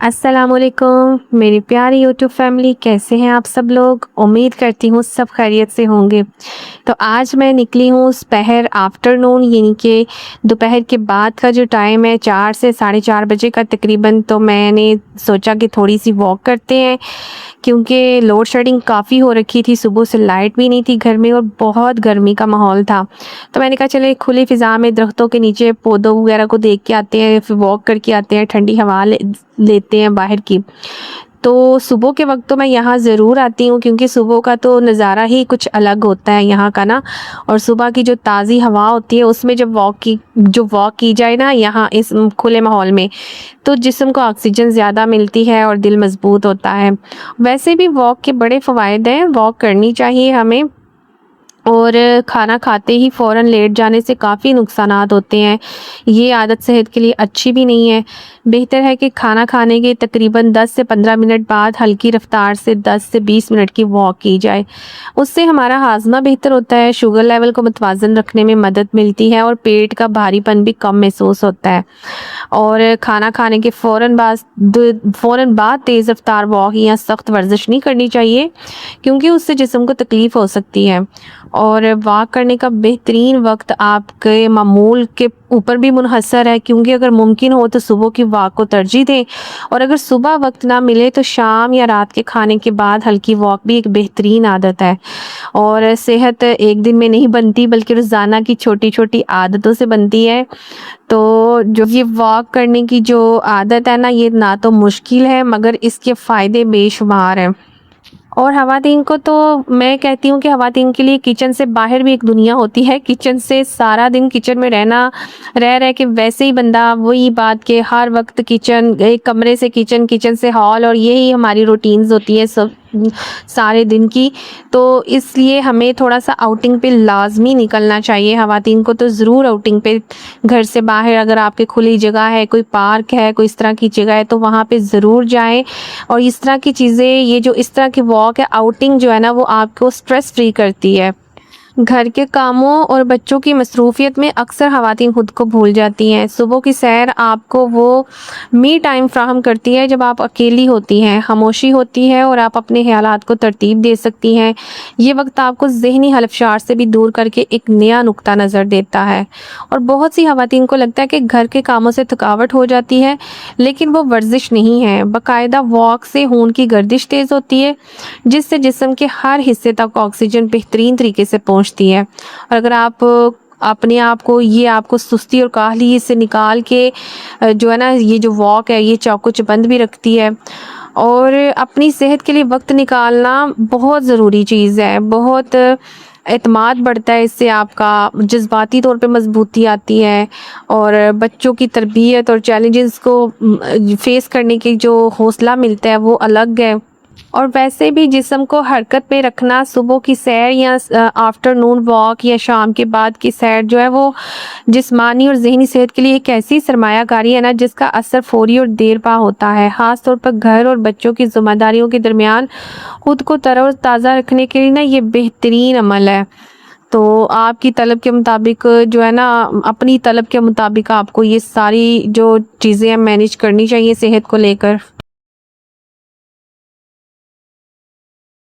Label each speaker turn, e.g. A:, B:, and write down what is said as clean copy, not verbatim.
A: अस्सलामुअलैकुम मेरी प्यारी यूट्यूब फैमिली, कैसे हैं आप सब लोग। उम्मीद करती हूँ सब खैरियत से होंगे। तो आज मैं निकली हूँ दोपहर आफ्टरनून, यानी कि दोपहर के बाद का जो टाइम है 4 से 4:30 बजे का तकरीबन। तो मैंने सोचा कि थोड़ी सी वॉक करते हैं, क्योंकि लोड शेडिंग काफ़ी हो रखी थी। सुबह से लाइट भी नहीं थी घर में और बहुत गर्मी का माहौल था। तो मैंने कहा चले खुली फ़िज़ा में दरख्तों के नीचे पौधों वगैरह को देख के आते हैं, फिर वॉक करके आते हैं, ठंडी हवा लेते हैं बाहर की। तो सुबह के वक्त तो मैं यहाँ ज़रूर आती हूँ, क्योंकि सुबह का तो नज़ारा ही कुछ अलग होता है यहाँ का ना। और सुबह की जो ताज़ी हवा होती है उसमें जब वॉक की जाए ना यहाँ इस खुले माहौल में, तो जिस्म को ऑक्सीजन ज़्यादा मिलती है और दिल मज़बूत होता है। वैसे भी वॉक के बड़े फ़वाइद हैं, वॉक करनी चाहिए हमें। और खाना खाते ही फ़ौरन लेट जाने से काफ़ी नुकसानात होते हैं। ये आदत सेहत के लिए अच्छी भी नहीं है। बेहतर है कि खाना खाने के तकरीबन 10 से 15 मिनट बाद हल्की रफ़्तार से 10 से 20 मिनट की वॉक की जाए। उससे हमारा हाज़मा बेहतर होता है, शुगर लेवल को मुतवाज़न रखने में मदद मिलती है और पेट का भारीपन भी कम महसूस होता है। और खाना खाने के फ़ौरन बाद तेज़ रफ़्तार वॉक या सख्त वर्जिश नहीं करनी चाहिए, क्योंकि उससे जिस्म को तकलीफ़ हो सकती है। और वॉक करने का बेहतरीन वक्त आपके मामूल के ऊपर भी मुनहसर है, क्योंकि अगर मुमकिन हो तो सुबह की वॉक को तरजीह दें, और अगर सुबह वक्त ना मिले तो शाम या रात के खाने के बाद हल्की वॉक भी एक बेहतरीन आदत है। और सेहत एक दिन में नहीं बनती, बल्कि रोज़ाना की छोटी छोटी आदतों से बनती है। तो जो ये वॉक करने की जो आदत है ना, ये ना तो मुश्किल है मगर इसके फ़ायदे बेशुमार हैं। और ख़वातीन को तो मैं कहती हूँ कि ख़वातीन के लिए किचन से बाहर भी एक दुनिया होती है। किचन से सारा दिन किचन में रह रह के वैसे ही बंदा वही बात के हर वक्त किचन, एक कमरे से किचन, किचन से हॉल, और यही हमारी रूटीन्स होती है सब सारे दिन की। तो इसलिए हमें थोड़ा सा आउटिंग पे लाजमी निकलना चाहिए। ख़वातीन को तो ज़रूर आउटिंग पे, घर से बाहर अगर आपके खुली जगह है, कोई पार्क है, कोई इस तरह की जगह है, तो वहाँ पे ज़रूर जाएं। और इस तरह की चीज़ें, ये जो इस तरह की वॉक है, आउटिंग जो है ना, वो आपको स्ट्रेस फ्री करती है। घर के कामों और बच्चों की मसरूफियत में अक्सर ख़वातीन खुद को भूल जाती हैं। सुबह की सैर आपको वो मी टाइम फ्राहम करती है जब आप अकेली होती हैं, खामोशी होती है और आप अपने ख़यालात को तरतीब दे सकती हैं। ये वक्त आपको ज़हनी हलफशार से भी दूर करके एक नया नुक्ता नज़र देता है। और बहुत सी ख़वातीन को लगता है कि घर के कामों से थकावट हो जाती है, लेकिन वो वर्जिश नहीं है। बाकायदा वॉक से खून की गर्दिश तेज़ होती है, जिससे जिस्म के हर हिस्से तक ऑक्सीजन बेहतरीन तरीके से पहुंचती है। और अगर आप अपने आप को, ये आपको सुस्ती और काहली से निकाल के जो है ना, ये जो वॉक है ये चाकू चबंद भी रखती है। और अपनी सेहत के लिए वक्त निकालना बहुत ज़रूरी चीज़ है। बहुत एतमाद बढ़ता है इससे, आपका जज्बाती तौर पे मजबूती आती है। और बच्चों की तरबियत और चैलेंजेस को फेस करने की जो हौसला मिलता है वो अलग है। और वैसे भी जिस्म को हरकत में रखना, सुबह की सैर या आफ्टरनून वॉक या शाम के बाद की सैर जो है, वो जिस्मानी और ज़हनी सेहत के लिए एक ऐसी सरमायाकारी है ना, जिसका असर फौरी और देर पा होता है। ख़ास तौर पर घर और बच्चों की ज़िम्मेदारियों के दरमियान खुद को तरोताज़ा रखने के लिए ना, ये बेहतरीन अमल है। तो आपकी तलब के मुताबिक जो है ना, अपनी तलब के मुताबिक आपको ये सारी जो चीज़ें हैं मैनेज करनी चाहिए सेहत को लेकर।